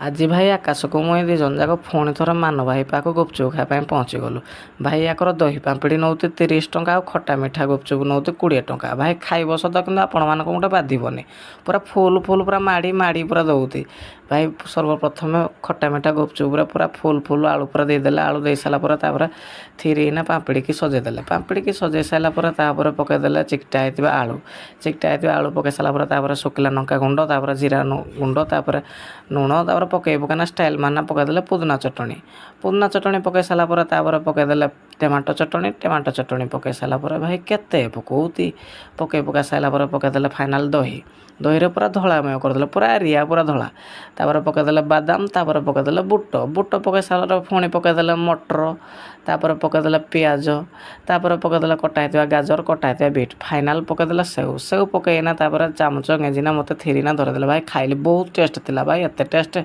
ଆଜି ଭାଇ ଆକାଶକୁ ମୁଇଁ ଦୁଇ ଜଣ ଯାକ ପୁଣି ଥରେ ମାନ ଭାଇ ପାଖକୁ ଗୁପଚୁପ ଖାଇବା ପାଇଁ ପହଞ୍ଚିଗଲୁ। ଭାଇ ୟାଙ୍କର ଦହି ପାମ୍ପଡ଼ି ନେଉତି 30 ଟଙ୍କା ଆଉ ଖଟା ମିଠା ଗୁପଚୁପ ନେଉତି 20 ଟଙ୍କା। ଭାଇ ଖାଇବ ସତ କିନ୍ତୁ ଆପଣମାନଙ୍କୁ ଗୋଟେ ବାଧିବନି। ପୁରା ଫୁଲ୍ ପୁରା ମାଡ଼ି ପୁରା ଦେଉତି। ଭାଇ ସର୍ବପ୍ରଥମେ ଖଟା ମିଠା ଗୁପଚୁପରେ ପୁରା ଫୁଲ୍ ଆଳୁ ପୁରା ଦେଇଦେଲେ। ଆଳୁ ଦେଇ ସାରିଲା ପରେ ତାପରେ ଥିରିନା ପାମ୍ପଡ଼ିକି ସଜେଇଦେଲେ। ପାମ୍ପଡ଼ିକି ସଜେଇ ସାରିଲା ପରେ ତାପରେ ପକାଇଦେଲେ ଚିକଟା ହେଇଥିବା ଆଳୁ ପକାଇ ସାରିଲା ପରେ ତାପରେ ଶୁଖିଲା ଲଙ୍କା ଗୁଣ୍ଡ, ତାପରେ ଜିରା ଗୁଣ୍ଡ, ତାପରେ ଲୁଣ, ତାପରେ ପକାଇନା ଷ୍ଟାଇଲ୍ ମାନେ ପକାଇଦେଲେ ପୁଦିନା ଚଟଣି ପକାଇ ସାରିଲା ପରେ ତାପରେ ପକାଇଦେଲେ ଟମାଟୋ ଚଟଣି ପକାଇ ସାରିଲା ପରେ ଭାଇ କେତେ ପକଉତି ପକାଇ ସାରିଲା ପରେ ପକାଇଦେଲେ ଫାଇନାଲ୍ ଦହିରେ ପୁରା ଧଳାମୟ କରିଦେଲେ, ପୁରା ଏରିଆ ପୁରା ଧଳା। ତାପରେ ପକାଇଦେଲେ ବାଦାମ, ତାପରେ ପକାଇଦେଲେ ବୁଟ ପକାଇ ସାରିଲା ପରେ ପୁଣି ପକାଇଦେଲେ ମଟର, ତାପରେ ପକାଇଦେଲେ ପିଆଜ, ତାପରେ ପକାଇଦେଲେ କଟା ହେଇଥିବା ଗାଜର, କଟା ହେଇଥିବା ବିଟ୍, ଫାଇନାଲ୍ ପକାଇଦେଲେ ସେଉ ପକାଇନା ତାପରେ ଚାମଚ ଗେଞ୍ଜିନା ମୋତେ ଥିରିନା ଧରେଇଦେଲେ। ଭାଇ ଖାଇଲି ବହୁତ ଟେଷ୍ଟ ଥିଲା ଭାଇ, ଏତେ ଟେଷ୍ଟ।